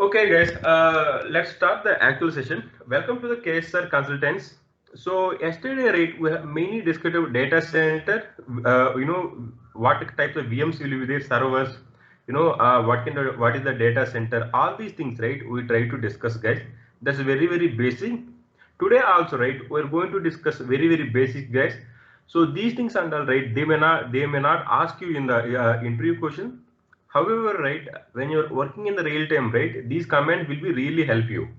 Okay, guys, let's start the actual session. Welcome to the KSR Consultants. So yesterday, right, we have mainly discussed about data center. What types of VMs will be there, servers. What is the data center? All these things, right? We try to discuss, guys. That's very basic. Today also, right, we're going to discuss very basic, guys. So these things and all, right, they may not ask you in the interview question. However, right, when you're working in the real time, right, these commands will be really help you.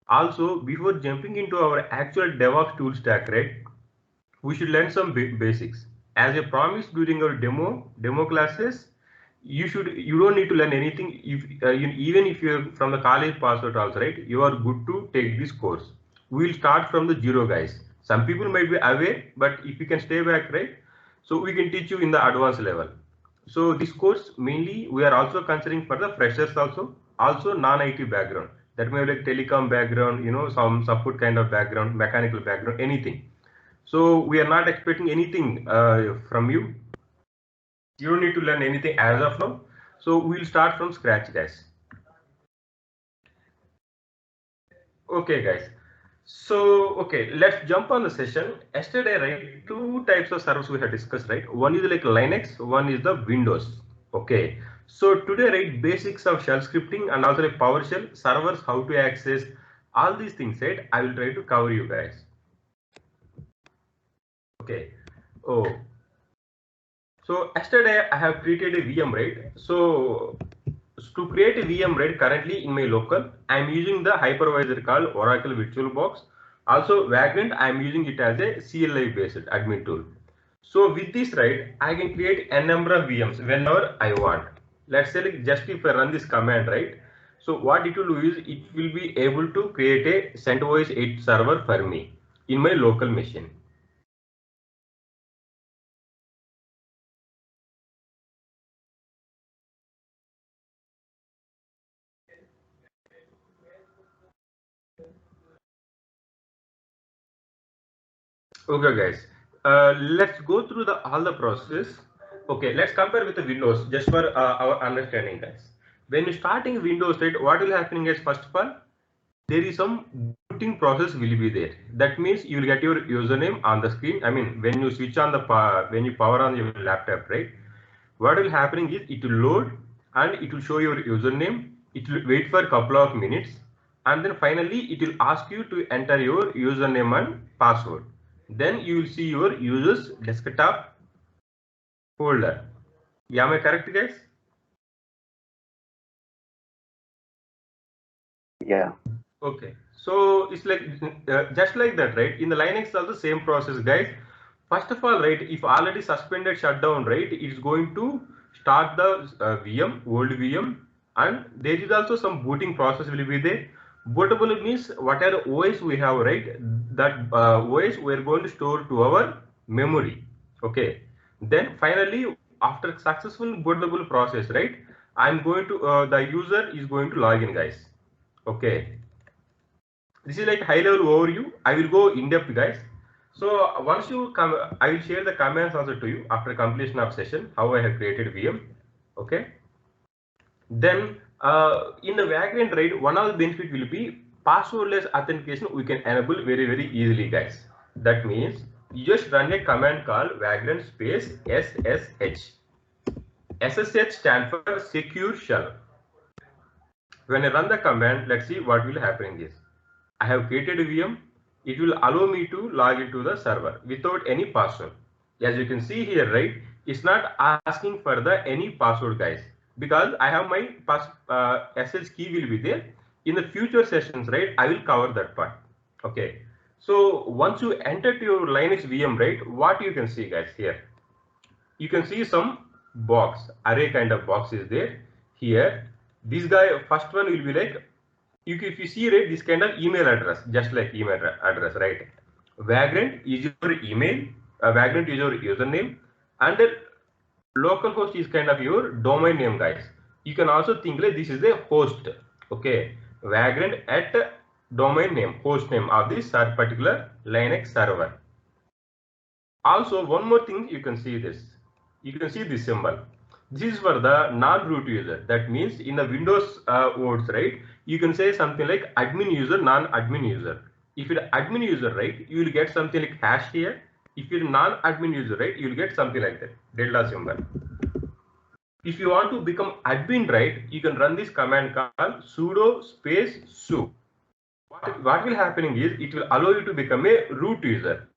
Also, before jumping into our actual DevOps tool stack, right, we should learn some basics. As I promised during our demo classes, you don't need to learn anything. If even if you're from the college password also, right, you are good to take this course. We will start from the zero, guys. Some people might be aware, but if you can stay back, right, so we can teach you in the advanced level. So this course mainly we are also considering for the freshers also non-IT background. That may be like telecom background, some support kind of background, mechanical background, anything. So we are not expecting anything from you. You don't need to learn anything as of now. So we'll start from scratch, guys. Okay, guys. So, okay, let's jump on the session. Yesterday, right, two types of servers we have discussed, right? One is like Linux, one is the Windows. Okay. So today, right, basics of shell scripting and also like PowerShell, servers, how to access, all these things, right? I will try to cover you guys. Okay. Oh, so yesterday I have created a VM, right? So to create a VM, right, currently in my local, I am using the hypervisor called Oracle VirtualBox. Also Vagrant, I am using it as a CLI based admin tool. So with this, right, I can create a number of VMs whenever I want. Let's say like just if I run this command, right? So what it will do is it will be able to create a CentOS 8 server for me in my local machine. Okay, guys. Let's go through the all the process. Okay, let's compare with the Windows just for our understanding, guys. When you're starting Windows, right, what will happen is first of all, there is some booting process will be there. That means you will get your username on the screen. I mean, when you switch on the when you power on your laptop, right? What will happening is it will load and it will show your username. It will wait for a couple of minutes and then finally it will ask you to enter your username and password. Then you will see your users desktop folder. Yeah, am I correct, guys? Yeah. Okay. So it's like just like that, right? In the Linux, also same process, guys. First of all, right, if already suspended shutdown, right, it's going to start the VM, old VM, and there is also some booting process will be there. Bootable means whatever OS we have, right, that OS we're going to store to our memory. Okay. Then finally, after successful bootable process, right, I'm going to the user is going to log in, guys. Okay, this is like high level overview. I will go in depth, guys. So once you come, I will share the comments also to you after completion of session how I have created VM. Okay, then in the Vagrant, right, one of the benefit will be passwordless authentication. We can enable very easily, guys. That means you just run a command called Vagrant space SSH. SSH stands for secure shell. When I run the command, let's see what will happen in this. I have created a VM. It will allow me to log into the server without any password. As you can see here, right, it's not asking for the any password, guys, because I have my SSH key will be there. In the future sessions, right, I will cover that part. Okay. So once you enter to your Linux VM, right, what you can see, guys, here, you can see some box, array kind of box is there. Here, this guy, first one will be like, if you see, right, this kind of email address, just like email address, right? Vagrant is your email, Vagrant is your username, and localhost is kind of your domain name, guys. You can also think like this is a host. Okay, Vagrant at domain name, host name of this particular Linux server. Also, one more thing, you can see this. You can see this symbol. This is for the non-root user. That means in the Windows words, right, you can say something like admin user, non-admin user. If you're admin user, right, you will get something like hash here. If you're non-admin user, right, you will get something like that, delta symbol. If you want to become admin, right, you can run this command called sudo space su. What will happening is it will allow you to become a root user.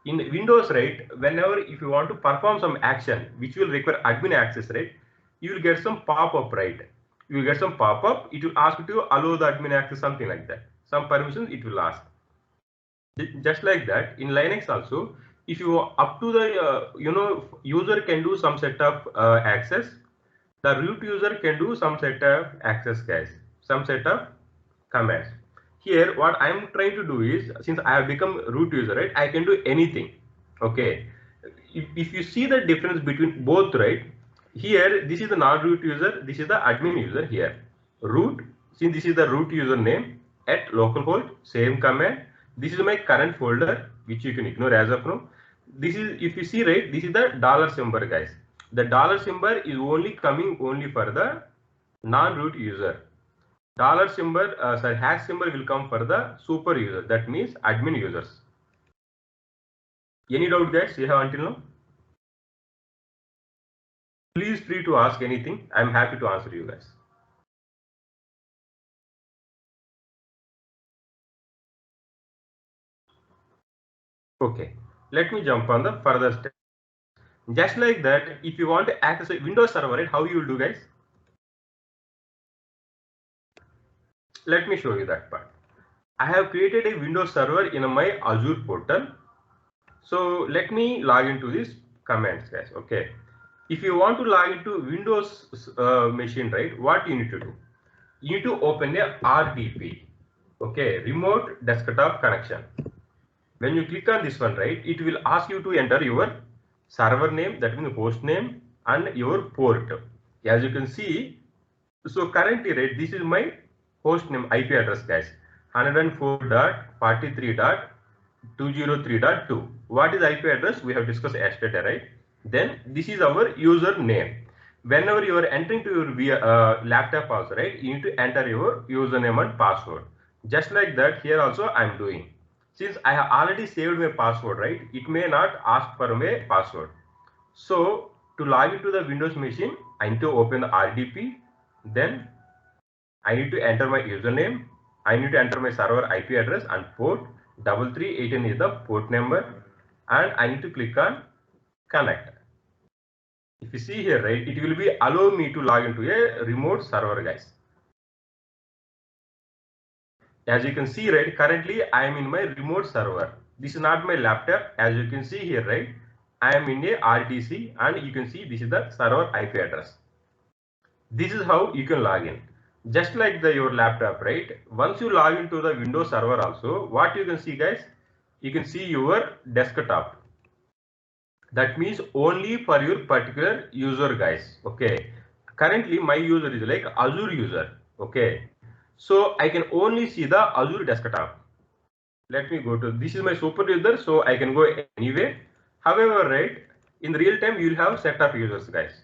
In Windows, right, whenever if you want to perform some action which will require admin access, right, you will get some pop-up, right? You will get some pop-up. It will ask you to allow the admin access, something like that. Some permissions it will ask. Just like that, in Linux also, if you up to the user can do some set of access, the root user can do some set of access, guys, some set of commands. Here what I am trying to do is, since I have become root user, right, I can do anything. Okay, if you see the difference between both, right, here this is the non-root user, this is the admin user. Here root, since this is the root username at localhost, same command. This is my current folder which you can ignore as of now. This is, if you see, right, this is the dollar symbol, guys. The dollar symbol is only coming only for the non-root user. Dollar symbol, hash symbol will come for the super user, that means admin users. Any doubt, guys, you have until now? Please free to ask anything. I'm happy to answer you guys. Okay, let me jump on the further step. Just like that, if you want to access a Windows server, right, how you will do, guys? Let me show you that part. I have created a Windows server in my Azure portal. So let me log into these commands, guys. Okay, if you want to log into Windows machine, right, what you need to do? You need to open a RDP, okay, remote desktop connection. When you click on this one, right, it will ask you to enter your server name, that means host name, and your port. As you can see, so currently, right, this is my host name IP address, guys, 104.43.203.2. What is IP address? We have discussed yesterday, right? Then this is our user name. Whenever you are entering to your laptop also, right, you need to enter your username and password. Just like that, here also I am doing. Since I have already saved my password, right, it may not ask for my password. So to log into the Windows machine, I need to open the RDP. Then I need to enter my username. I need to enter my server IP address and port. 3318 is the port number, and I need to click on connect. If you see here, right, it will be allow me to log into a remote server, guys. As you can see, right, currently I am in my remote server. This is not my laptop. As you can see here, right, I am in a RDC, and you can see this is the server IP address. This is how you can log in. Just like your laptop, right? Once you log into the Windows server also, what you can see, guys, you can see your desktop. That means only for your particular user, guys. Okay. Currently, my user is like Azure user. Okay. So I can only see the Azure desktop. Let me go to, this is my super user, so I can go anyway. However, right, in real time, you will have set of users, guys.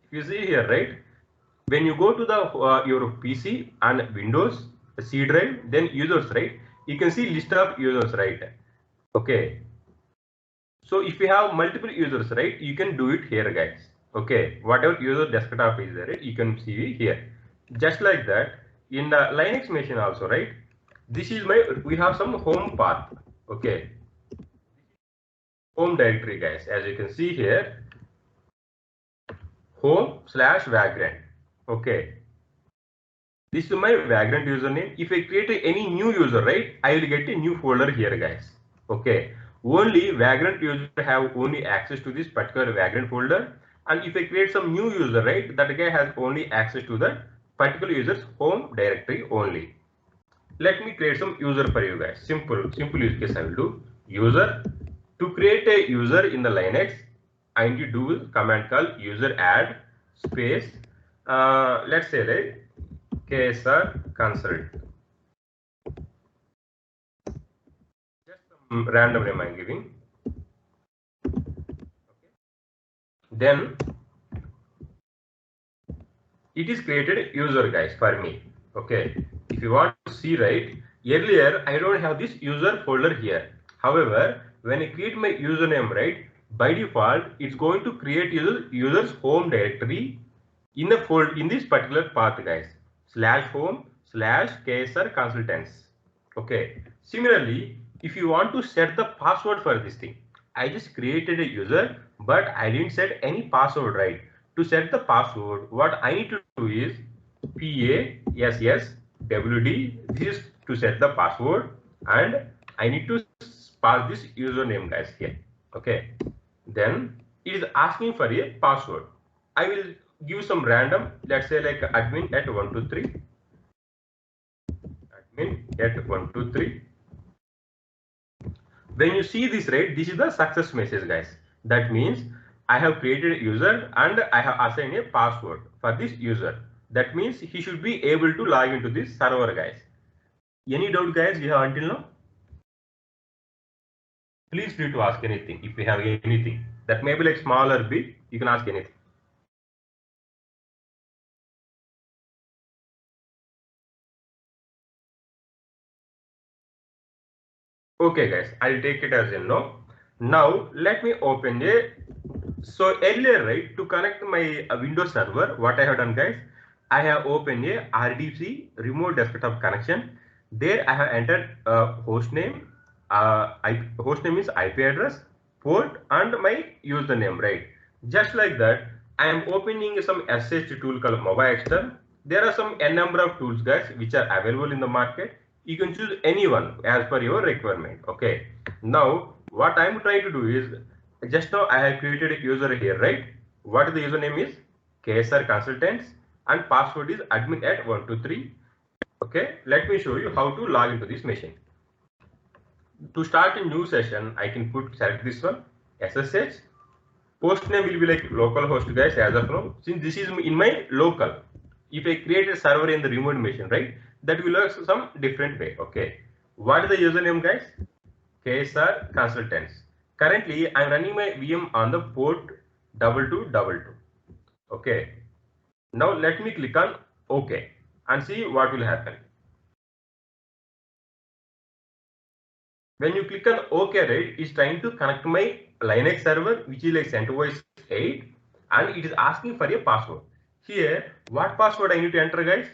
If you see here, right, when you go to the your PC and Windows C drive, then users, right, you can see list of users, right? Okay, so if you have multiple users, right, you can do it here, guys. Okay, whatever user desktop is there, right, you can see here. Just like that, in the Linux machine also, right, this is my, we have some home path. Okay, home directory, guys, as you can see here, home/vagrant. Okay, this is my Vagrant username. If I create any new user, right, I will get a new folder here, guys. Okay, only Vagrant user have only access to this particular Vagrant folder, and if I create some new user, right, that guy has only access to the particular user's home directory only. Let me create some user for you guys. Simple use case I will do. User. To create a user in the Linux, I need to do command called user add space. Let's say like KSR consult. Just some random name I'm giving. Okay. Then it is created user, guys, for me. Okay, if you want to see, right, earlier I don't have this user folder here. However, when I create my username, right, by default it's going to create user's home directory in the folder in this particular path, guys, /home/KSR consultants. Okay, similarly, if you want to set the password for this thing, I just created a user but I didn't set any password, right? To set the password, what I need to do is PASSWD. This is to set the password, and I need to pass this username, guys, here. Okay, then it is asking for a password. I will give some random, let's say like admin at 123, admin at 123. When you see this, right, this is the success message, guys. That means I have created a user and I have assigned a password for this user. That means he should be able to log into this server, guys. Any doubt, guys, you have until now? Please free to ask anything. If you have anything that may be like small or big, you can ask anything. Okay, guys, I'll take it as a no. Now let me open a. So earlier, right, to connect my Windows server, what I have done, guys, I have opened a RDC remote desktop connection. There I have entered host name. Host name is IP address, port, and my username, right? Just like that, I am opening some SSH tool called MobiXter. There are some n number of tools, guys, which are available in the market. You can choose any one as per your requirement. Okay. Now, what I am trying to do is, just now I have created a user here, right? What the username is? KSR Consultants, and password is admin at 123. Okay, let me show you how to log into this machine. To start a new session, I can select this one, SSH. Host name will be like localhost, guys, as of now. Since this is in my local, if I create a server in the remote machine, right, that will work some different way. Okay, what is the username, guys? KSR Consultants. Currently, I'm running my VM on the port 2222. Okay. Now let me click on OK and see what will happen. When you click on OK, right, it's trying to connect my Linux server, which is like CentOS 8, and it is asking for a password. Here, what password I need to enter, guys?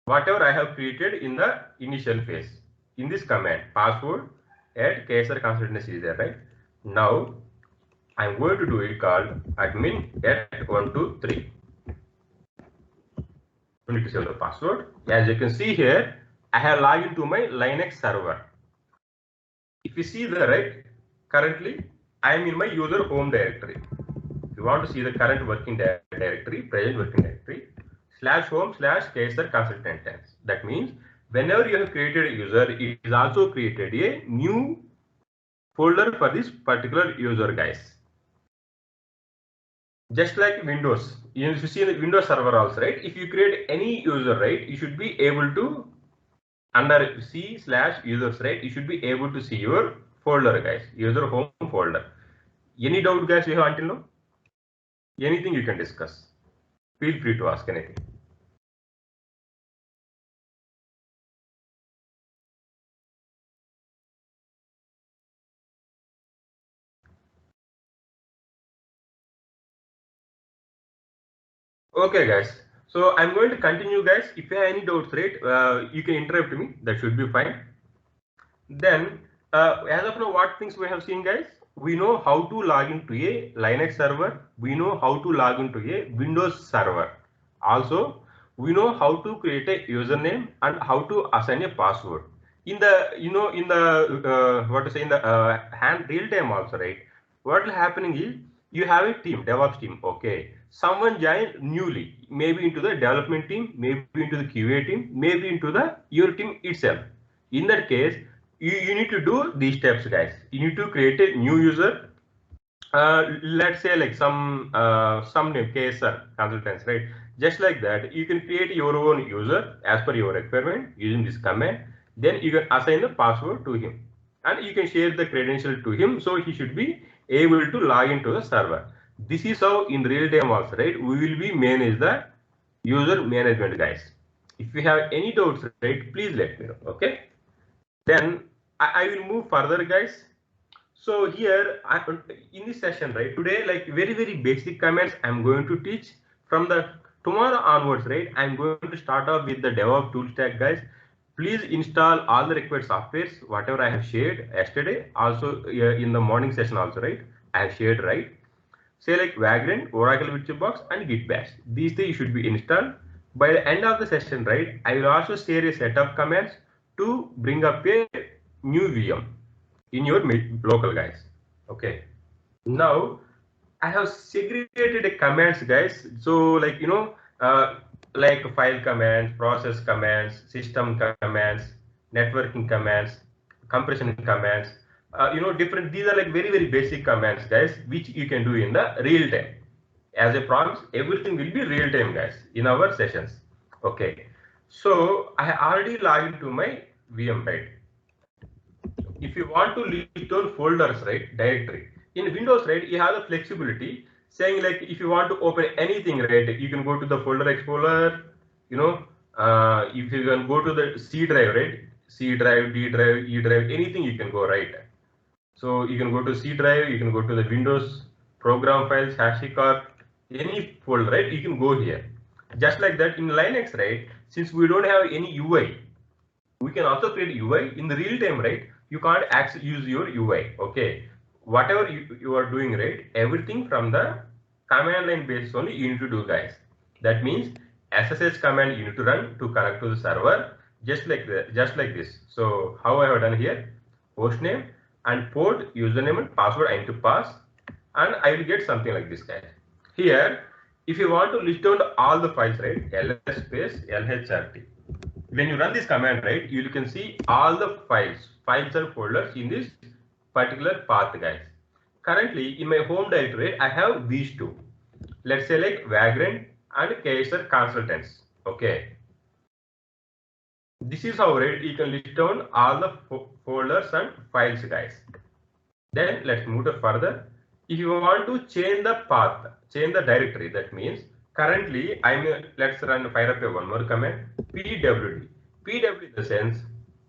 Whatever I have created in the initial phase. In this command, password at KSR Consultants is there, right? Now, I'm going to do it called admin at 123. I need to save the password. As you can see here, I have logged into my Linux server. If you see the right, currently I am in my user home directory. If you want to see the current working directory, present working directory, /home/KSR Consultants. That means whenever you have created a user, it is also created a new folder for this particular user, guys. Just like Windows, you see the Windows server also, right? If you create any user, right, you should be able to, under C/users, right, you should be able to see your folder, guys, user home folder. Any doubt, guys, you have until now? Anything you can discuss. Feel free to ask anything. Okay, guys. So I'm going to continue, guys. If you have any doubts, right, you can interrupt me. That should be fine. Then, as of now, what things we have seen, guys? We know how to log into a Linux server. We know how to log into a Windows server. Also, we know how to create a username and how to assign a password. In the, in the what to say, in the real time also, right? What will happening is, you have a team, DevOps team. Okay, someone joined newly, maybe into the development team, maybe into the QA team, maybe into the your team itself. In that case, you need to do these steps, guys. You need to create a new user. Let's say like some name, KSR Consultants, right? Just like that, you can create your own user as per your requirement using this command. Then you can assign the password to him, and you can share the credential to him, so he should be able to log into the server. This is how in real time also, right? We will be manage the user management, guys. If you have any doubts, right, please let me know. Okay. Then I will move further, guys. So here in this session, right, today, like very basic commands I'm going to teach. From the tomorrow onwards, right, I'm going to start off with the DevOps tool stack, guys. Please install all the required softwares, whatever I have shared yesterday. Also in the morning session also, right, I have shared, right. Say like Vagrant, Oracle VirtualBox, and Git Bash. These things should be installed. By the end of the session, right, I will also share a set of commands to bring up a new VM in your local, guys. Okay. Now I have segregated a commands, guys. So like like file commands, process commands, system commands, networking commands, compression commands. Different. These are like very basic commands, guys, which you can do in the real time. As a promise, everything will be real time, guys, in our sessions. Okay. So I already logged into my VM, right? If you want to list down folders, right, directory in Windows, right, you have the flexibility saying like if you want to open anything, right, you can go to the folder explorer. If you can go to the C drive, right, C drive, D drive, E drive, anything you can go, right. So you can go to C drive, you can go to the Windows program files, HashiCorp, any folder, right, you can go here. Just like that in Linux, right, since we don't have any UI, we can also create UI in the real time, right? You can't actually use your UI. Okay, whatever you are doing, right, everything from the command line basis only you need to do, guys. That means SSH command you need to run to connect to the server, just like this. So how I have done here, host name and port, username and password I need to pass, and I will get something like this, guys. Here, if you want to list down all the files, right, ls space lhrt. When you run this command, right, you can see all the files and folders in this particular path, guys. Currently in my home directory, I have these two. Let's say like Vagrant and KSR Consultants. Okay. This is how, right, you can list down all the folders and files, guys. Then let's move to further. If you want to change the path, change the directory, that means currently let's fire up one more command, pwd. Pwd in the sense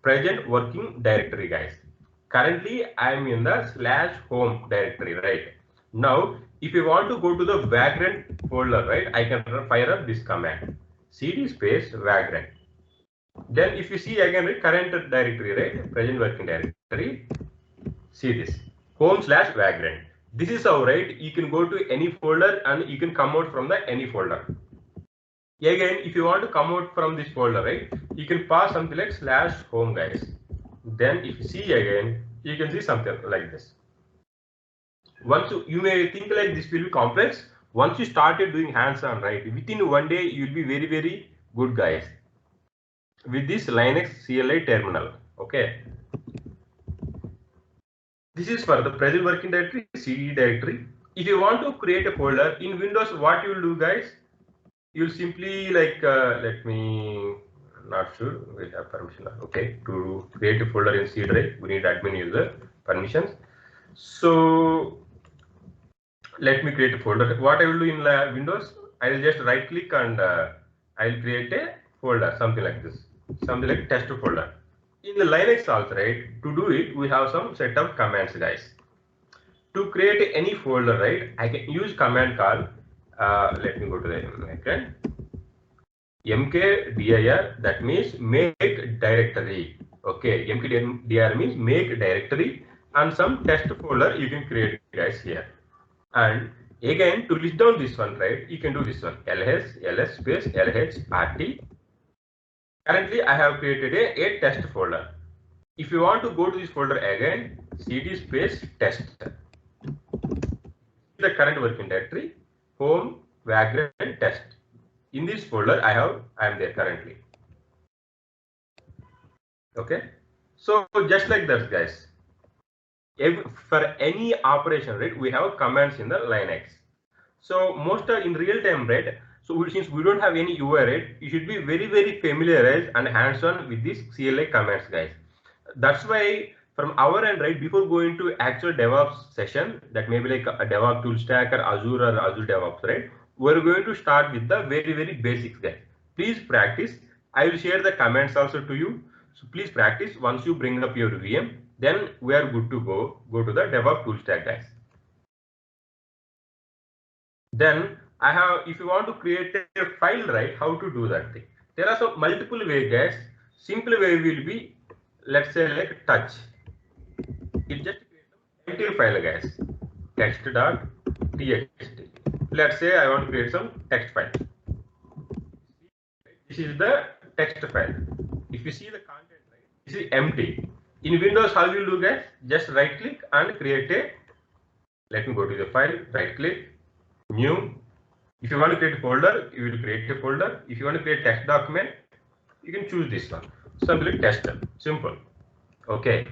present working directory, guys. Currently I am in the /home directory, right. Now if you want to go to the Vagrant folder, right, I can fire up this command, cd space Vagrant. Then if you see again, right, current directory, right, present working directory, see this home/Vagrant. This is how, right, you can go to any folder and you can come out from the any folder. Again, if you want to come out from this folder, right, you can pass something like /home, guys. Then if you see again, you can see something like this. Once you may think like this will be complex. Once you started doing hands-on, right, within one day you will be very good, guys, with this Linux CLI terminal. Okay. This is for the present working directory, CD directory. If you want to create a folder in Windows, what you will do, guys? You'll simply like let me not sure we have permission. Okay, to create a folder in C drive, we need admin user permissions. So let me create a folder. What I will do in Windows, I will just right click and I will create a folder, something like this, something like test folder. In the Linux also, right, to do it, we have some set of commands, guys. To create any folder, right, I can use command called, let me go to the icon, mkdir, that means make directory. Okay, mkdir means make directory, and some test folder you can create, guys, here. And again, to list down this one, right, you can do this one, ls space lhrt. Currently, I have created a test folder. If you want to go to this folder again, cd space test. The current working directory, home, Vagrant, test. In this folder, I am there currently. Okay. So just like that, guys. For any operation, right, we have commands in the Linux. So most in real time, right. So since we don't have any UI, right, you should be very familiarized and hands-on with these CLI commands, guys. That's why from our end, right, before going to actual DevOps session, that may be like a DevOps tool stack or Azure DevOps, right? We're going to start with the very basics, guys. Please practice. I will share the comments also to you. So please practice. Once you bring up your VM, then we are good to go to the DevOps tool stack, guys. Then I have, if you want to create a file, right, how to do that thing? There are some multiple ways, guys. Simple way will be, let's say like touch. It just creates an empty file, guys. Text.txt. Let's say I want to create some text file. This is the text file. If you see the content, right, this is empty. In Windows, how you do, guys? Just right click and create a, let me go to the file, right click, new. If you want to create a folder, you will create a folder. If you want to create a text document, you can choose this one. Simply tester. Simple. Okay.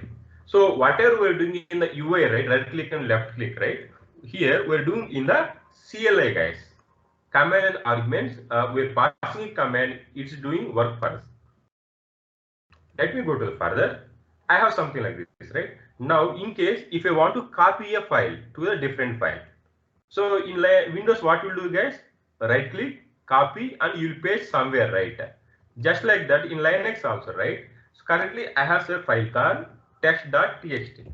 So whatever we're doing in the UI, right click and left click, right? Here we're doing in the CLI, guys. Command and arguments, we're passing a command, it's doing work for us. Let me go to the further. I have something like this, right? Now, in case if I want to copy a file to a different file. So in Windows, what you'll do, guys? Right click, copy, and you'll paste somewhere, right? Just like that in Linux also, right? So currently I have a file called text.txt.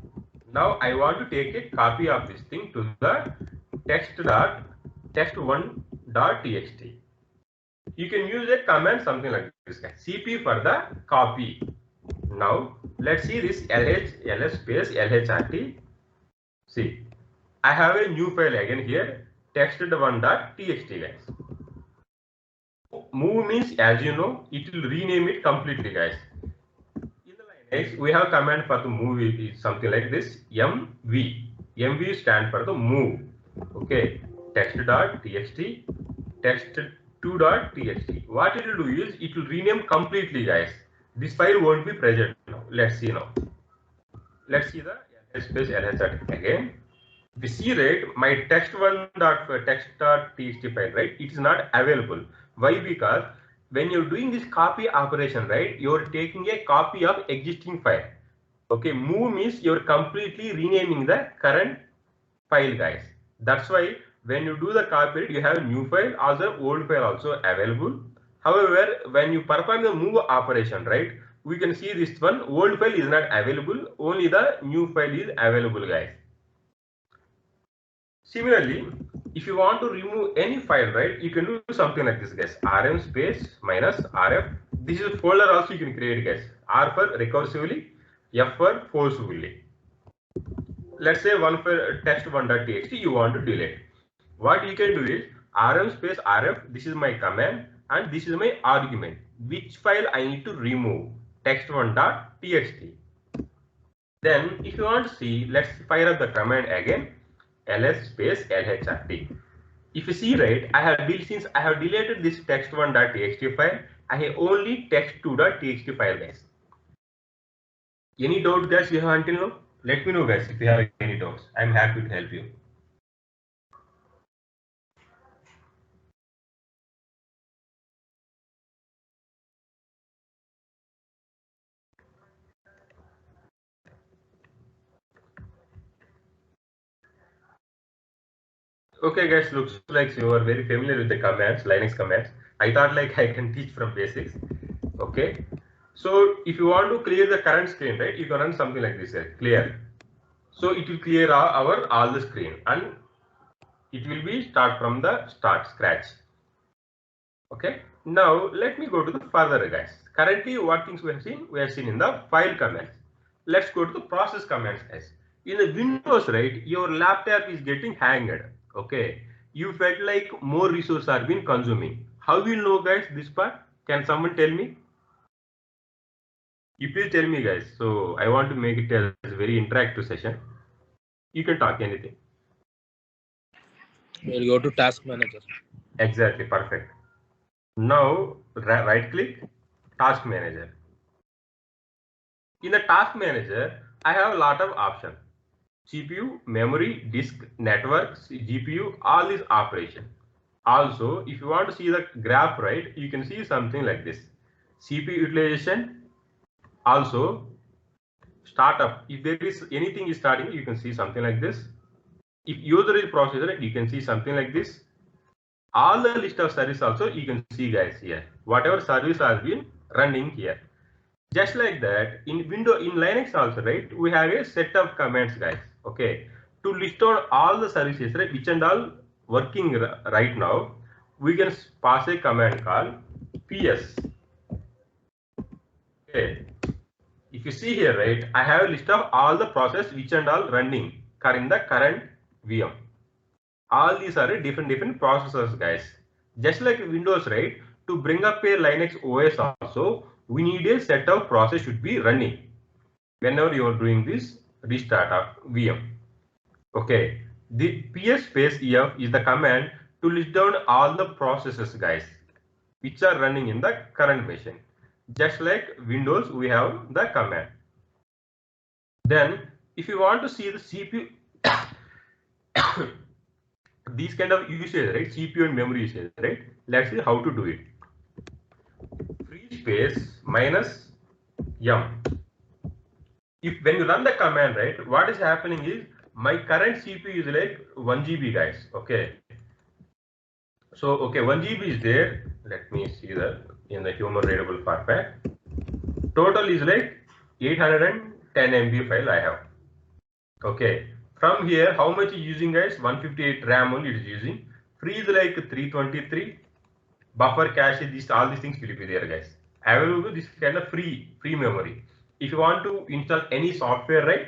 Now I want to take a copy of this thing to the text1.txt. You can use a command something like this, guys. CP for the copy. Now let's see this ls space lhrt. See, I have a new file again here, text1.txt, guys. Move means, as you know, it will rename it completely, guys. In the Linux, we have command for the move is something like this, mv. mv stands for the move. Okay, text.txt, text2.txt. What it will do is it will rename completely, guys. This file won't be present now. Let's see now. Let's see the space lhrt again. If you see, right, my text1.txt file, right, it is not available. Why? Because when you're doing this copy operation, right, you're taking a copy of existing file. Okay, move means you're completely renaming the current file, guys. That's why when you do the copy, you have a new file, also old file also available. However, when you perform the move operation, right, we can see this one, old file is not available, only the new file is available, guys. Similarly, if you want to remove any file, right, you can do something like this, guys. rm space minus rf. This is a folder also you can create, guys. R for recursively, F for forcefully. Let's say one for text1.txt you want to delete. What you can do is rm space rf. This is my command and this is my argument. Which file I need to remove? Text1.txt. Then, if you want to see, let's fire up the command again. ls space lhrt. If you see, right, since I have deleted this text1.txt file, I have only text2.txt file, guys. Any doubt, guys, you have until now? Let me know, guys, if you have any doubts. I'm happy to help you. Okay, guys, looks like you are very familiar with the commands, Linux commands. I thought like I can teach from basics. Okay. So if you want to clear the current screen, right, you can run something like this, clear. So it will clear all the screen and it will be start from the scratch. Okay. Now let me go to the further, guys. Currently, what things we have seen? We have seen in the file commands. Let's go to the process commands, guys. In the Windows, right, your laptop is getting hanged. Okay, you felt like more resources are being consuming. How will you know, guys, this part? Can someone tell me? You please tell me, guys. So I want to make it a very interactive session. You can talk anything. We'll go to task manager. Exactly, perfect. Now right click, task manager. In the task manager, I have a lot of options. CPU, memory, disk, network, GPU, all these operations. Also, if you want to see the graph, right, you can see something like this. CPU utilization, also startup, if there is anything is starting, you can see something like this. If user is processor, you can see something like this. All the list of service also you can see guys here. Whatever service has been running here. Just like that, in Linux also, right? We have a set of commands, guys. Okay, to list out all the services, right, which and all working right now, we can pass a command called ps. Okay, if you see here, right, I have a list of all the process which and all running in the current VM. All these are different processors, guys. Just like Windows, right? To bring up a Linux OS also, we need a set of process should be running whenever you are doing this restart of VM. Okay, the ps space ef is the command to list down all the processes, guys, which are running in the current machine. Just like Windows, we have the command. Then, if you want to see the CPU, these kind of usage, right? CPU and memory usage, right? Let's see how to do it. Free space minus m. If when you run the command, right, what is happening is my current CPU is like 1 GB, guys. Okay. So, okay, 1 GB is there. Let me see that in the human readable format. Total is like 810 MB file I have. Okay. From here, how much is using, guys? 158 RAM only it is using. Free is like 323. Buffer cache, all these things will be there, guys. Available this kind of free memory. If you want to install any software, right,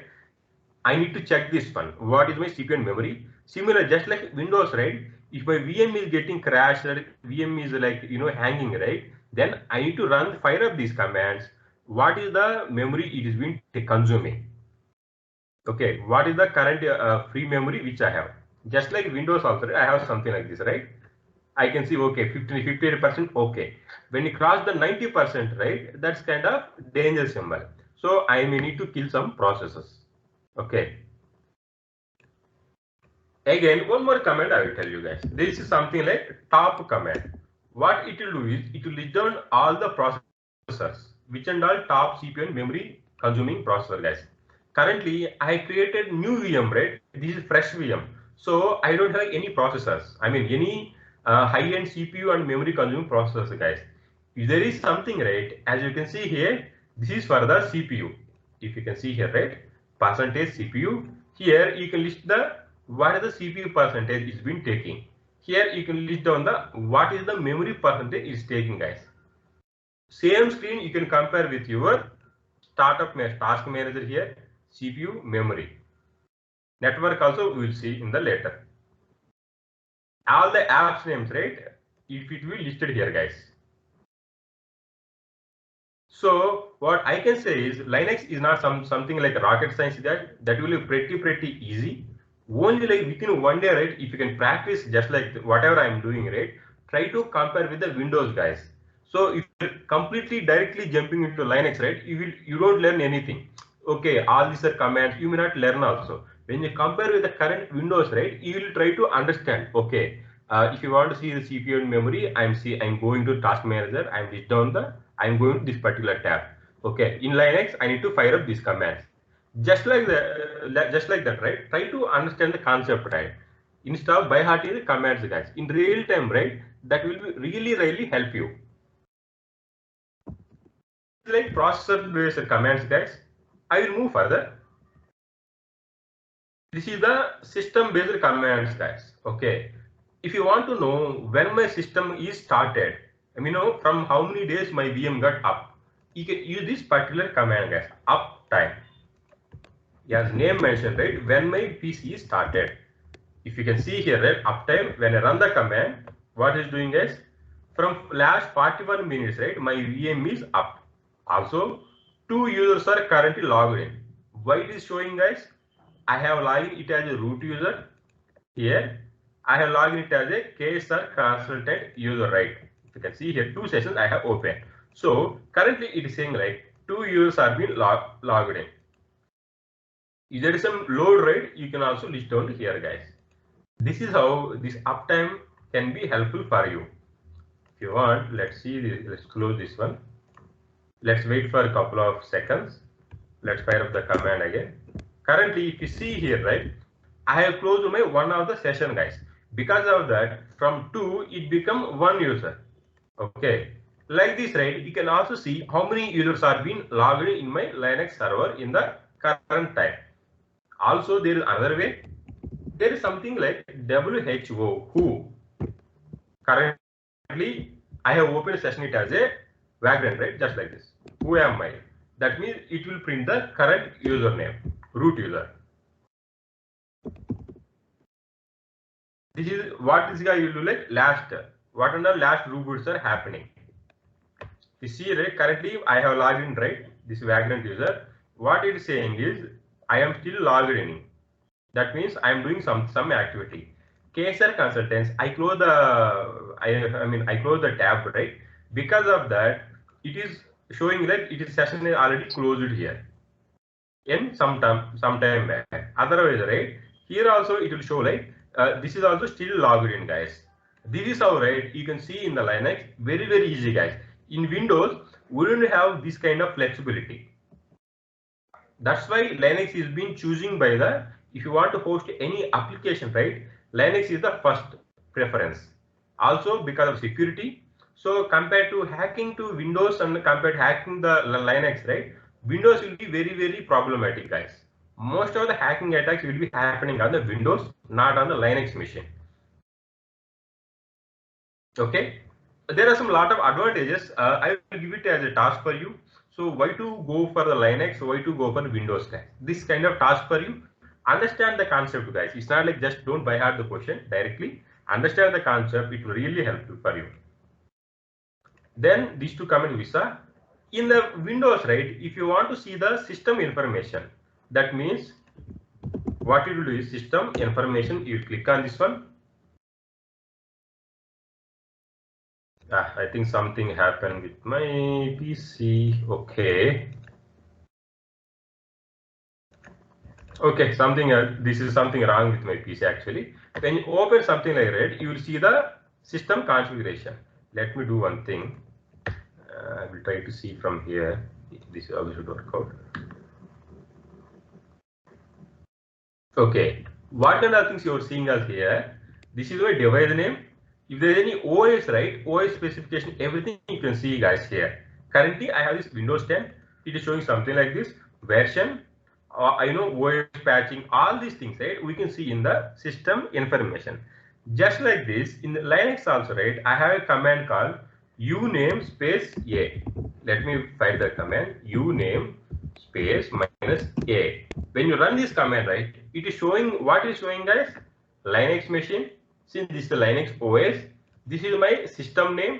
I need to check this one. What is my CPU and memory? Similar, just like Windows, right? If my VM is getting crashed, or VM is like, hanging, right? Then I need to fire up these commands. What is the memory it is being consuming? Okay, what is the current free memory which I have? Just like Windows also, I have something like this, right? I can see, okay, 58%, okay. When you cross the 90%, right, that's kind of danger symbol. So I may need to kill some processes. Okay. Again, one more command I will tell you guys. This is something like top command. What it will do is, it will list down all the processors, which and all top CPU and memory consuming processor, guys. Currently, I created new VM, right? This is fresh VM. So I don't have any processors. I mean, any high-end CPU and memory consuming processors, guys. If there is something, right, as you can see here, this is for the CPU. If you can see here, right, percentage CPU. Here you can list the what is the CPU percentage is been taking. Here you can list down the what is the memory percentage is taking, guys. Same screen you can compare with your startup task manager here, CPU, memory. Network also we will see in the later. All the apps names, right? If it will listed here, guys. So what I can say is Linux is not something like rocket science. That will be pretty easy. Only like within 1 day, right? If you can practice just like whatever I am doing, right? Try to compare with the Windows, guys. So if you're completely directly jumping into Linux, right? You don't learn anything. Okay, all these are commands. You may not learn also. When you compare with the current Windows, right? You will try to understand. Okay, if you want to see the CPU and memory, I'm going to Task Manager. I'm going to this particular tab. Okay, in Linux, I need to fire up these commands. Just like that, right? Try to understand the concept, right? Instead of by heart the commands, guys. In real time, right? That will be really help you. Like processor based commands, guys. I will move further. This is the system based commands, guys. Okay. If you want to know when my system is started, I mean, from how many days my VM got up, you can use this particular command, guys. Uptime. As name mentioned, right? When my PC started. If you can see here, right? Uptime. When I run the command, what is doing, guys? From last 41 minutes, right? My VM is up. Also, 2 users are currently logged in. Why it is showing, guys? I have logged it as a root user. Here, I have logged it as a KSR consultant user, right? If you can see here, 2 sessions I have opened. So currently it is saying like 2 users are being logged in. If there is some load, right, you can also list down here, guys. This is how this uptime can be helpful for you. If you want, let's see this, let's close this one. Let's wait for a couple of seconds. Let's fire up the command again. Currently, if you see here, right, I have closed my one of the session, guys. Because of that, from 2, it become 1 user. Okay. Like this, right, you can also see how many users are being logged in my Linux server in the current time. Also, there is another way. There is something like WHO, who. Currently, I have opened session it as a Vagrant, right? Just like this. Who am I? That means it will print the current username, root user. This is what this guy will do, like last, what are the last reboots are happening. You see, right, currently I have logged in, right, this Vagrant user. What it is saying is I am still logged in. That means I am doing some activity. KSR Consultants, I close the I close the tab, right? Because of that, it is showing that it is session is already closed here in some time back. Otherwise, right, here also it will show like this is also still logged in, guys. This is how, right, you can see in the Linux, very easy, guys. In Windows, we don't have this kind of flexibility. That's why Linux is being choosing by the, if you want to host any application, right, Linux is the first preference. Also because of security. So compared to hacking to Windows and compared to hacking the Linux, right, Windows will be very problematic, guys. Most of the hacking attacks will be happening on the Windows, not on the Linux machine. Okay, there are some lot of advantages. I will give it as a task for you. So why to go for the Linux? Why to go for the Windows, guys? This kind of task for you. Understand the concept, guys. It's not like just don't by heart the question directly. Understand the concept. It will really help you for you. Then these two come in Visa. In the Windows, right, if you want to see the system information, that means what you will do is system information. You click on this one. I think something happened with my PC. Okay, something this is something wrong with my PC actually. When you open something like that, you will see the system configuration. Let me do one thing. I will try to see from here. This also should work out. Okay, what kind of things you are seeing as here? This is my device name. If there is any OS, right, OS specification, everything you can see, guys, here. Currently, I have this Windows 10. It is showing something like this version. I know OS patching, all these things, right, we can see in the system information. Just like this, in the Linux also, right, I have a command called uname space a. Let me fire the command uname space -a. When you run this command, right, it is showing what is showing, guys, Linux machine. Since this is the Linux OS, this is my system name.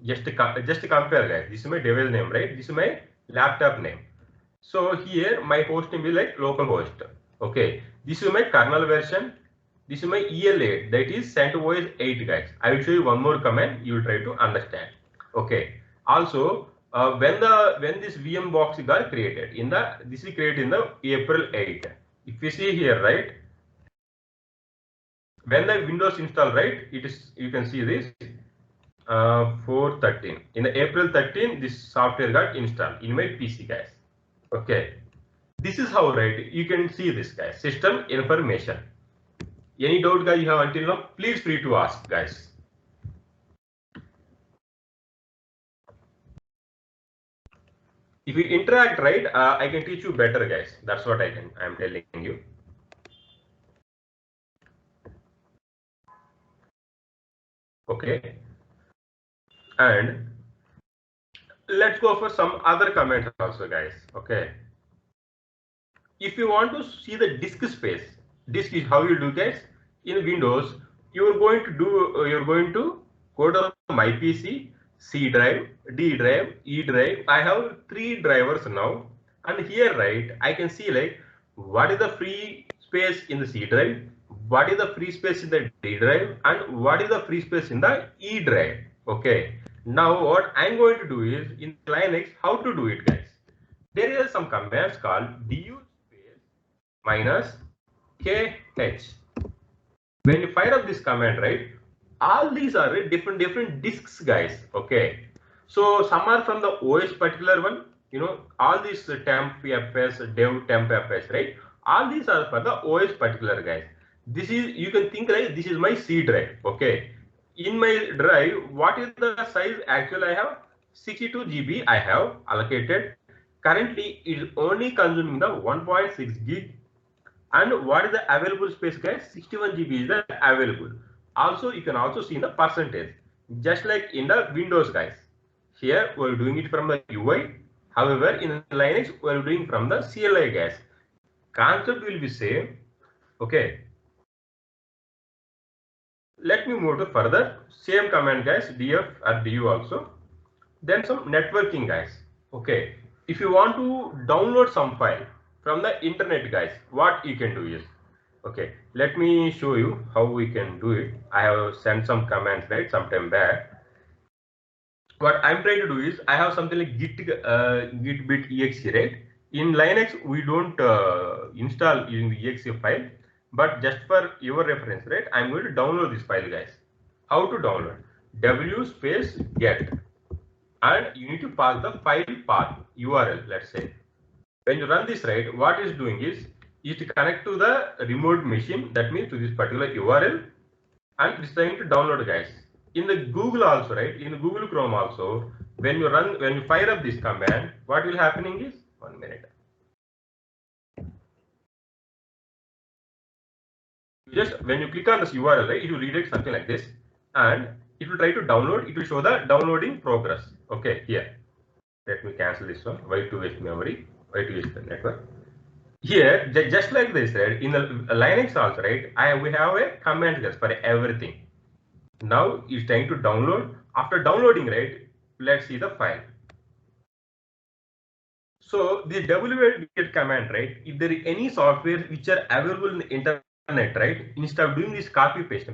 Just to compare, guys. This is my device name, right? This is my laptop name. So here my host name is like localhost. Okay. This is my kernel version. This is my EL8, that is CentOS 8, guys. I will show you one more command. You will try to understand. Okay. Also, when this VM box got created this is created in the April 8. If you see here, right, when the Windows install, right, it is, you can see this 4/13 in the April 13 this software got installed in my PC, guys. Okay, this is how, right, you can see this, guys, system information. Any doubt, guys, you have until now, please free to ask, guys. If you interact, right, I can teach you better, guys. That's what I'm telling you. Okay, and let's go for some other comments also, guys. Okay, if you want to see the disk space, disk is how you do, guys. In Windows, you're going to go to my PC, C drive, D drive, E drive. I have 3 drivers now, and here, right, I can see like what is the free space in the C drive, what is the free space in the D drive, and what is the free space in the E drive. Okay, now what I'm going to do is in Linux, how to do it, guys. There is some commands called du space -kh. When you fire up this command, right, all these are different disks, guys. Okay, so some are from the OS particular one, all these temp fs, dev temp fs, right? All these are for the OS particular, guys. This is, you can think like this is my C drive. Okay, in my drive, what is the size? Actually, I have 62 GB I have allocated. Currently, it is only consuming the 1.6 gig. And what is the available space, guys? 61 GB is the available. Also, you can also see in the percentage, just like in the Windows, guys. Here we're doing it from the UI. However, in Linux we're doing from the CLI, guys. Concept will be same. Okay. Let me move to further. Same command, guys. df or du also. Then some networking, guys. Okay. If you want to download some file from the internet, guys, what you can do is, okay, let me show you how we can do it. I have sent some commands, right, sometime back. What I'm trying to do is, I have something like git exe, right? In Linux we don't install using the exe file, but just for your reference, right, I'm going to download this file, guys. How to download? W space get, and you need to pass the file path URL. Let's say when you run this, right, what it's doing is to connect to the remote machine, that means to this particular URL, and it's trying to download, guys. In the Google also, right, in the Google Chrome also, when you fire up this command, what will happening is, 1 minute, just when you click on this URL, right, it will redirect something like this, and it will try to download. It will show the downloading progress. Okay, here, let me cancel this one. Why to waste memory? Why to waste the network? Here, just like this, right, in the Linux also, right, we have a command, guys, for everything. Now it's trying to download. After downloading, right, let's see the file. So the wget command, right, if there is any software which are available in the internet, right, instead of doing this copy paste,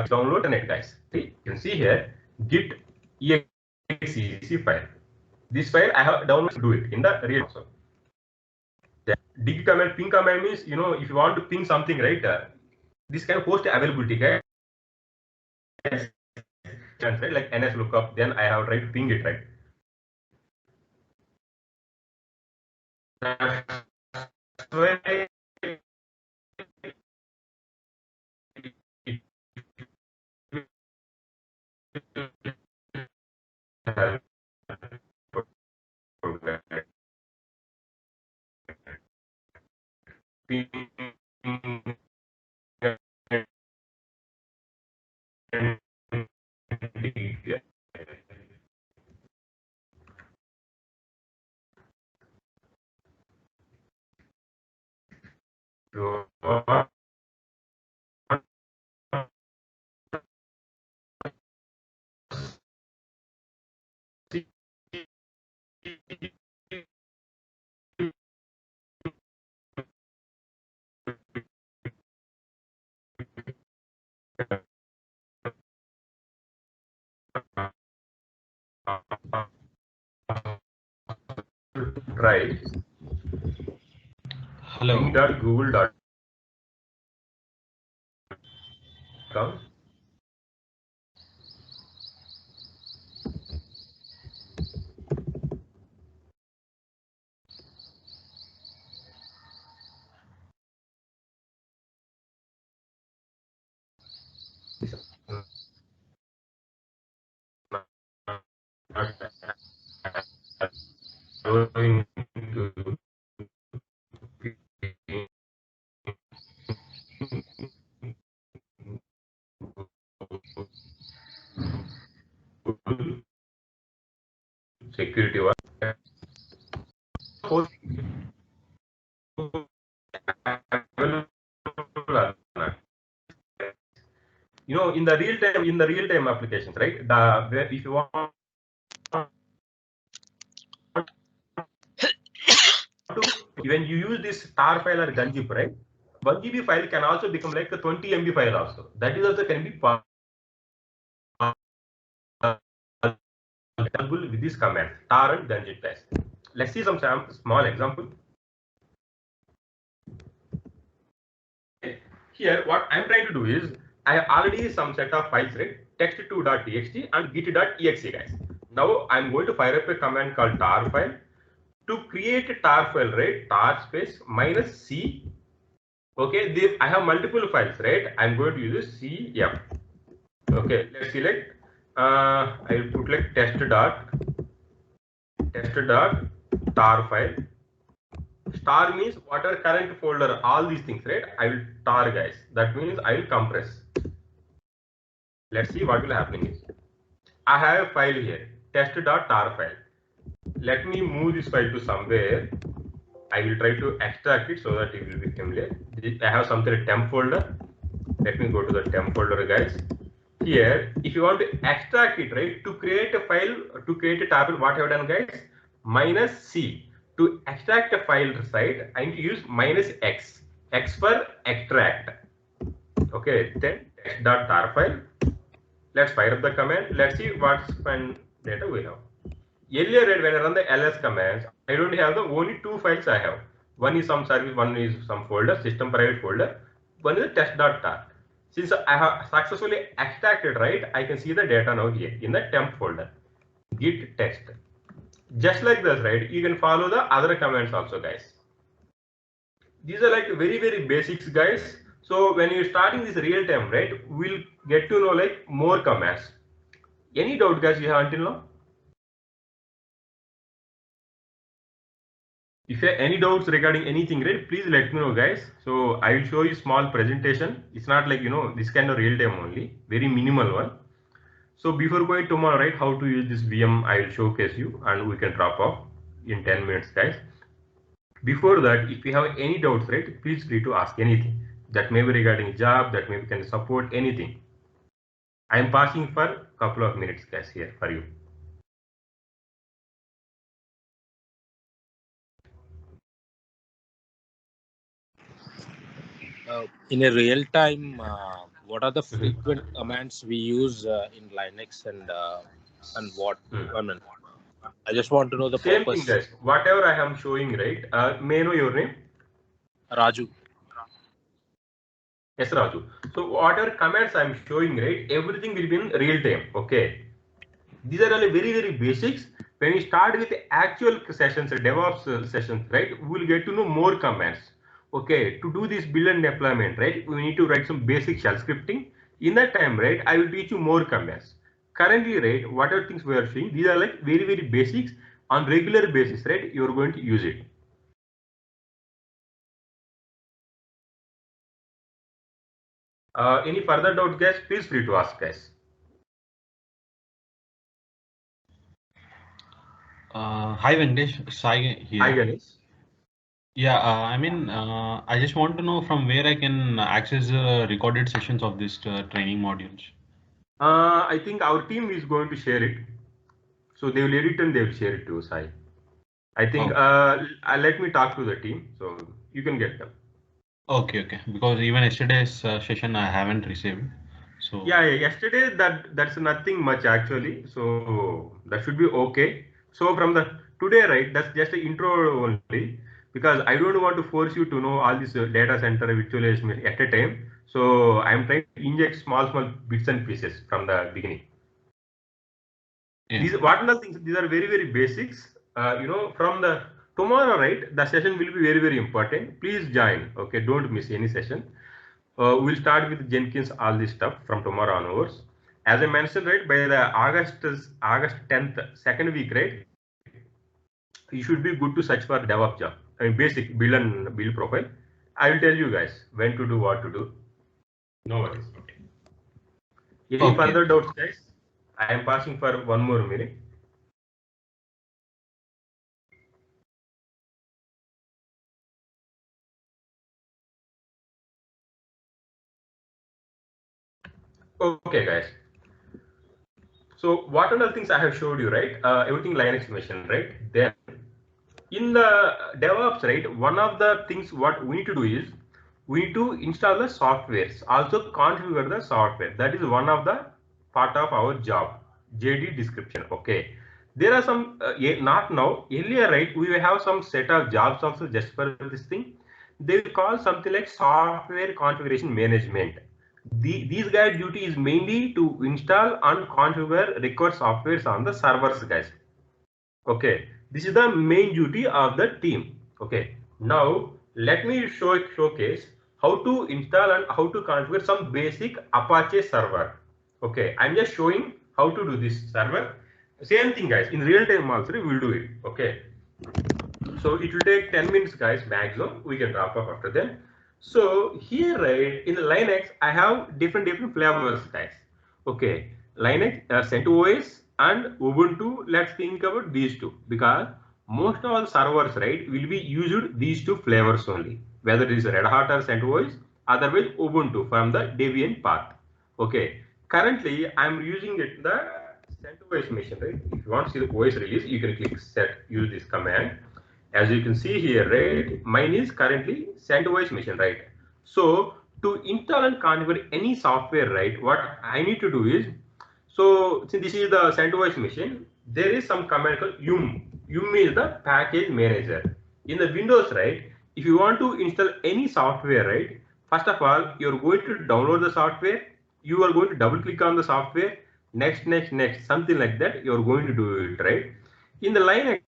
download it, guys. See, you can see here git exe file. This file I have downloaded to do it in the real also. The dig command, ping command means, if you want to ping something, right, this kind of host availability, guys, right, like ns lookup, then I have tried to ping it, right. That's why right. Hello. Bing.google.com. Going to security one. In the real time applications, right, if you want to, when you use this tar file or gunzip, right, 1 GB file can also become like a 20 MB file also. That is also can be possible with this command tar and gunzip test. Let's see some small example. here what I'm trying to do is I already some set of files, right? text2.txt and git.exe, guys. Now I'm going to fire up a command called tar file. To create a tar file, right? Tar space -c. Okay, I have multiple files, right? I'm going to use cf. Okay, let's select. I'll put like test.tar file. Star means whatever current folder, all these things, right? I will tar, guys. That means I will compress. Let's see what will happen is. I have a file here, test.tar file. Let me move this file to somewhere. I will try to extract it so that it will be familiar. I have something a temp folder. Let me go to the temp folder, guys. Here, if you want to extract it, right, to create a file, to create a table, what I have done, guys? -c. To extract a file site, I need to use -x. X for extract. Okay, then test.tar file. Let's fire up the command. Let's see what data we have. Earlier, when I run the ls commands, I don't have the only two files I have. One is some service, one is some folder, system private folder. One is test.tar. Since I have successfully extracted, right, I can see the data now here in the temp folder. Git test. Just like this, right, you can follow the other commands also, guys. These are like very, very basics, guys. So when you're starting this real time, right, we'll get to know like more commands. Any doubt, guys, you have until now? If you have any doubts regarding anything, right, please let me know, guys. So I will show you small presentation. It's not like, this kind of real time only, very minimal one. So before going tomorrow, right, how to use this VM, I will showcase you and we can drop off in 10 minutes, guys. Before that, if you have any doubts, right, please free to ask anything. That may be regarding job, that may be can support anything. I am passing for a couple of minutes, guys, here for you. In a real time, what are the frequent commands we use in Linux and what? I mean, I just want to know the Same purpose. thing, guys. Whatever I am showing, right? May I know your name? Raju. Yes, Raju. So whatever commands I'm showing, right, everything will be in real time. Okay. These are all very, very basics. When we start with the actual sessions, DevOps sessions, right, we will get to know more commands. Okay. To do this build and deployment, right, we need to write some basic shell scripting. In that time, right, I will teach you more commands. Currently, right, whatever things we are seeing, these are like very, very basics on regular basis, right? You are going to use it. Any further doubts, guys? Please free to ask, guys. Hi Venkatesh, Sai here. Hi, Ganesh. Yeah, I just want to know from where I can access recorded sessions of this training modules. I think our team is going to share it. So they will edit and they will share it to Sai. I think let me talk to the team so you can get them. Okay. Because even yesterday's session I haven't received. So yeah, yesterday that's nothing much actually. So that should be okay. So from the today, right, that's just an intro only because I don't want to force you to know all this data center virtualization at a time. So I'm trying to inject small bits and pieces from the beginning. These what are the things? These are very, very basics. From the tomorrow, right? The session will be very, very important. Please join. Okay, don't miss any session. We'll start with Jenkins, all this stuff from tomorrow onwards. As I mentioned, right, by the August 10th, second week, right? You should be good to search for DevOps job. I mean, basic build and build profile. I will tell you guys when to do, what to do. No worries. Okay. Any further doubts, guys? I am passing for one more minute. Okay, guys. So what are the things I have showed you, right? Everything Linux mentioned, right? Then in the DevOps, right, one of the things what we need to do is we need to install the softwares, also configure the software. That is one of the part of our job, JD description. Okay. There are some, not now, earlier, right, we have some set of jobs also just for this thing. they will call something like software configuration management. These guys' duty is mainly to install and configure required softwares on the servers, guys. Okay, this is the main duty of the team. Okay, now let me showcase how to install and how to configure some basic Apache server. Okay, I'm just showing how to do this server. Same thing, guys. In real time also we'll do it. Okay, so it will take 10 minutes, guys, maximum. We can wrap up after that. So here, right, in the Linux, I have different flavors, guys. Okay, Linux, CentOS and Ubuntu. Let's think about these two, because most of the servers, right, will be used these two flavors only. Whether it is Red Hat or CentOS, otherwise Ubuntu from the Debian path. Okay, currently I'm using it the CentOS machine, right? If you want to see the OS release, you can click use this command. As you can see here, right, mine is currently CentOS machine, right? So to install and configure any software, right, what I need to do is, so since this is the CentOS machine, there is some command called yum. Yum is the package manager. In the Windows, right, if you want to install any software, right, first of all, you're going to download the software, you are going to double click on the software, next, something like that, you're going to do it, right? In the Linux,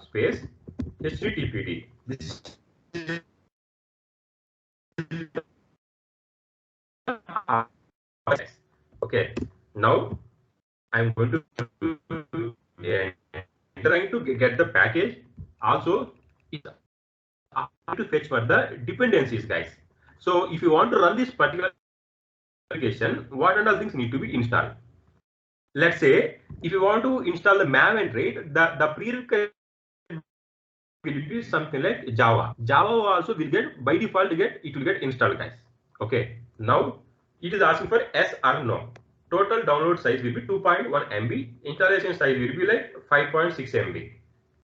space HTTPD. This okay. Now I'm going to trying to get the package. Also, it's to fetch for the dependencies, guys. So if you want to run this particular application, what and all things need to be installed? Let's say if you want to install the Maven, right, the prerequisite will be something like Java. Java also will get, by default, it will get installed, guys. Okay. Now it is asking for yes or no. Total download size will be 2.1 MB. Installation size will be like 5.6 MB.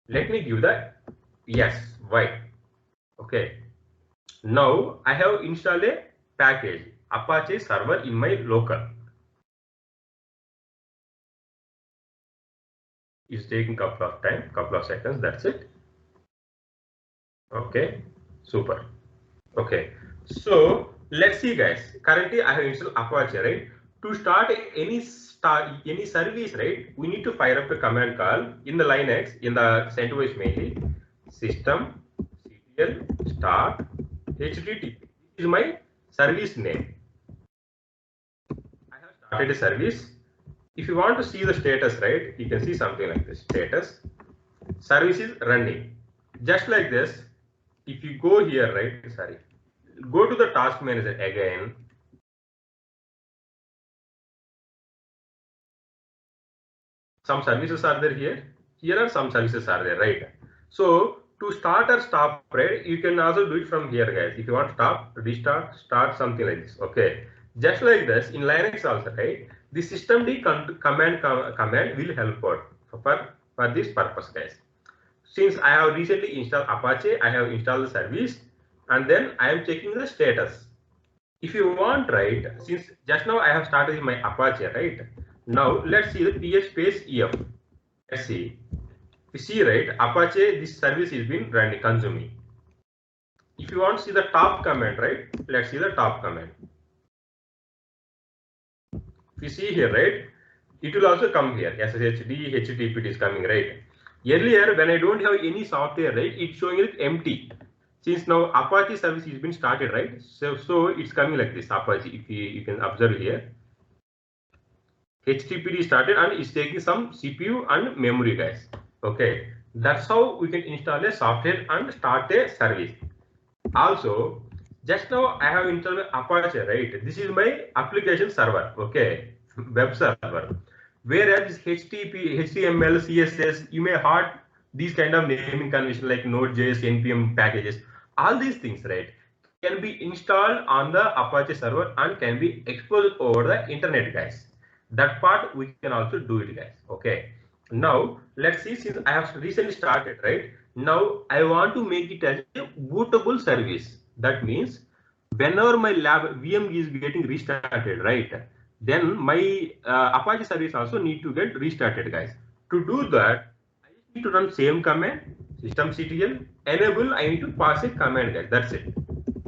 Let me give the yes. Why? Okay. Now I have installed a package Apache server in my local. It's taking couple of seconds. That's it. Okay, super. Okay, so let's see, guys. Currently, I have installed Apache, right? To start any service, right? We need to fire up a command call in the Linux, in the CentOS mainly. System ctl start http. This is my service name. I have started a service. If you want to see the status, right, you can see something like this. Status, service is running. Just like this. If you go here, right, go to the task manager again. Some services are there here. Here are some services are there, right? So to start or stop, right, you can also do it from here, guys. If you want to stop, restart, start, something like this. Okay. Just like this in Linux also, right? The systemd command will help out for this purpose, guys. Since I have recently installed Apache, I have installed the service, and then I am checking the status. If you want, right, since just now I have started my Apache, right? Now let's see the ps space ef. Let's see. You see, right, Apache, this service is been running, consuming. If you want to see the top command, right, let's see the top command. If you see here, right, it will also come here. SSHD, HTTP is coming, right? Earlier, when I don't have any software, right, it's showing it empty. Since now Apache service has been started, right? So it's coming like this, Apache. If you can observe here, HTTP started and it's taking some CPU and memory, guys. Okay, that's how we can install a software and start a service. Also, just now I have installed Apache, right? This is my application server, okay, web server. Whereas HTTP, HTML, CSS, you may have these kind of naming convention like Node.js, NPM packages. All these things, right, can be installed on the Apache server and can be exposed over the internet, guys. That part we can also do it, guys. Okay. Now let's see. Since I have recently started, right, now I want to make it as a bootable service. That means whenever my lab VM is getting restarted, right? Then my Apache service also need to get restarted, guys. To do that, I just need to run same command, systemctl enable. I need to pass a command, guys. That's it.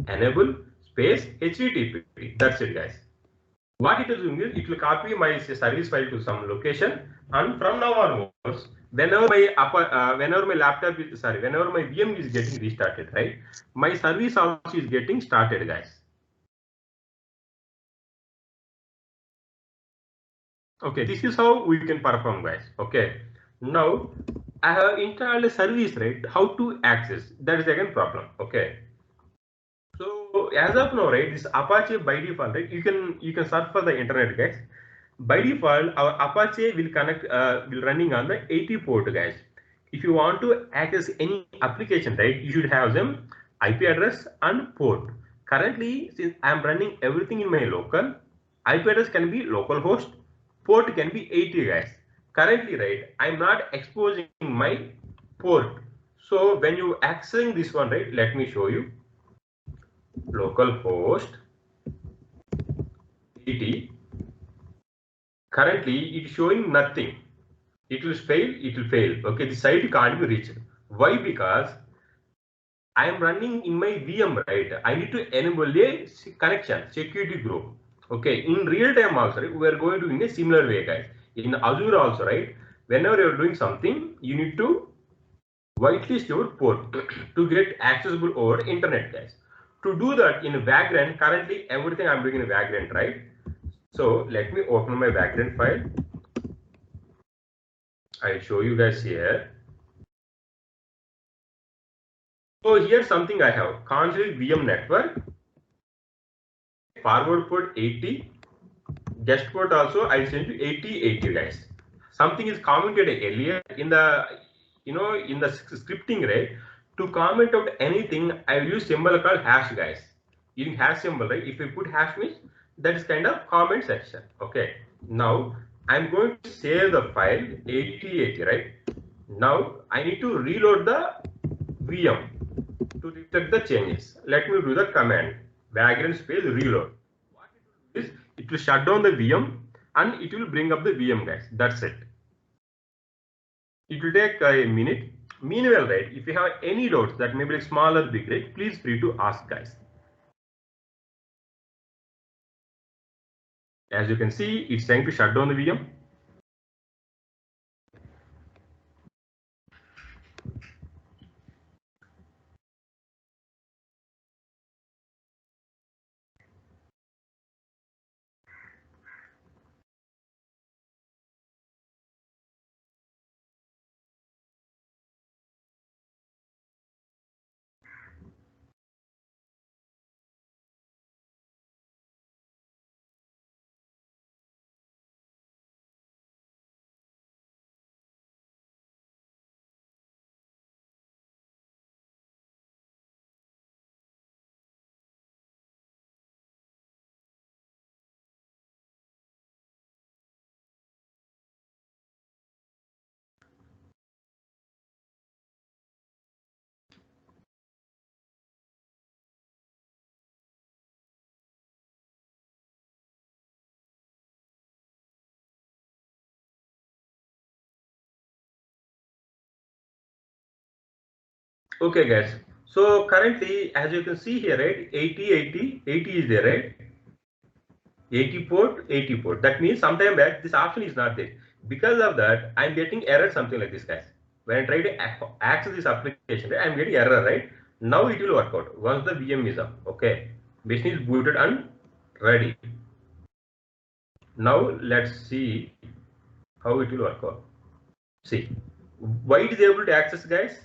Enable space HTTP. That's it, guys. What it is doing is it will copy my service file to some location, and from now onwards, whenever my laptop is whenever my VM is getting restarted, right, my service also is getting started, guys. Okay, this is how we can perform, guys. Okay, now I have installed a service, right? How to access? That is again problem. Okay. So as of now, right, this Apache by default, right? You can search for the internet, guys. By default, our Apache will will running on the 80 port, guys. If you want to access any application, right, you should have them IP address and port. Currently, since I am running everything in my local, IP address can be localhost, port can be 80, guys. Currently, right, I'm not exposing my port. So when you accessing this one, right, let me show you localhost 80. Currently, it's showing nothing. It will fail, it will fail. Okay, the site can't be reached. Why? Because I am running in my VM, right? I need to enable a connection, security group. Okay, in real time also, right, we are going to in a similar way, guys. In Azure also, right? Whenever you are doing something, you need to whitelist your port to get accessible over internet, guys. To do that in Vagrant, currently everything I'm doing in Vagrant, right? So let me open my Vagrant file. I'll show you guys here. So here's something I have. Config VM network, forward port 80, guest port also I sent you 80, guys. Something is commented earlier in the in the scripting, right? To comment out anything, I will use symbol called hash, guys. Using hash symbol, right? If you put hash means that is kind of comment section. Okay. Now I'm going to save the file 80, right? Now I need to reload the VM to detect the changes. Let me do the command vagrant space reload. What it will do is it will shut down the VM and it will bring up the VM, guys. That's it. It will take a minute. Meanwhile, right, if you have any doubts that may be like small or big, right, please free to ask, guys. As you can see, it's trying to shut down the VM. Okay, guys. So currently, as you can see here, right, 80 is there, right? 80 port, 80 port. That means sometime back this option is not there. Because of that, I'm getting error something like this, guys. When I try to access this application, right, I'm getting error, right? Now it will work out once the VM is up. Okay, machine is booted and ready. Now let's see how it will work out. See, why it is able to access, guys?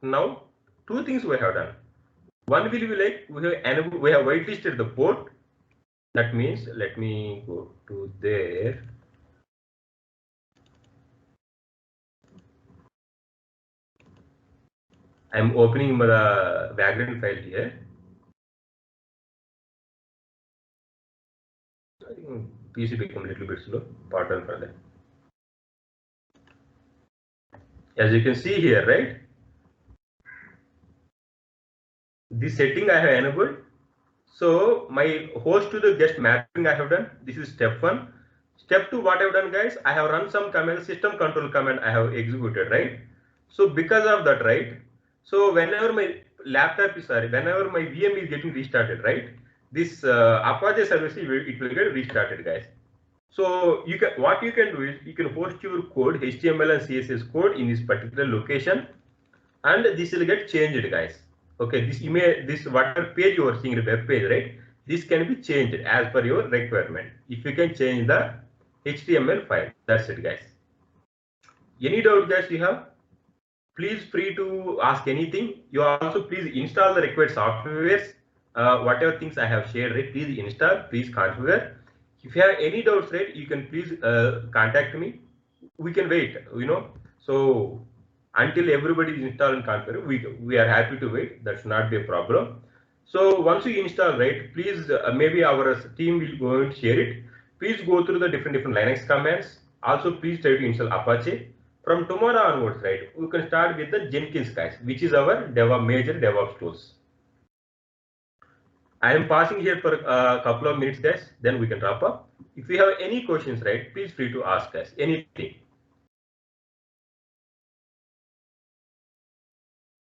Now two things we have done. One will be like we have whitelisted the port. That means let me go to there. I'm opening the Vagrant file here. PC become a little bit slow. Pardon for that. As you can see here, right? This setting I have enabled. So my host to the guest mapping I have done. This is step 1. Step 2, what I have done, guys, I have run some command, system control command I have executed, right? So because of that, right? So whenever my laptop is, sorry, whenever my VM is getting restarted, right? This Apache service, it will get restarted, guys. So you can, what you can do is you can host your code, HTML and CSS code in this particular location, and this will get changed, guys. Okay, this image, this whatever page you are seeing, the web page, right? This can be changed as per your requirement. If you can change the HTML file, that's it, guys. Any doubt, guys, you have? Please free to ask anything. You also please install the required softwares. Whatever things I have shared, right? Please install, please configure. If you have any doubts, right, you can please contact me. We can wait, you know. So until everybody is installed and configured, we are happy to wait. That should not be a problem. So once you install, right, please maybe our team will go and share it. Please go through the different Linux commands. Also, please try to install Apache. From tomorrow onwards, right, we can start with the Jenkins, guys, which is our major DevOps tools. I am passing here for a couple of minutes, guys. Then we can wrap up. If you have any questions, right, please free to ask us anything.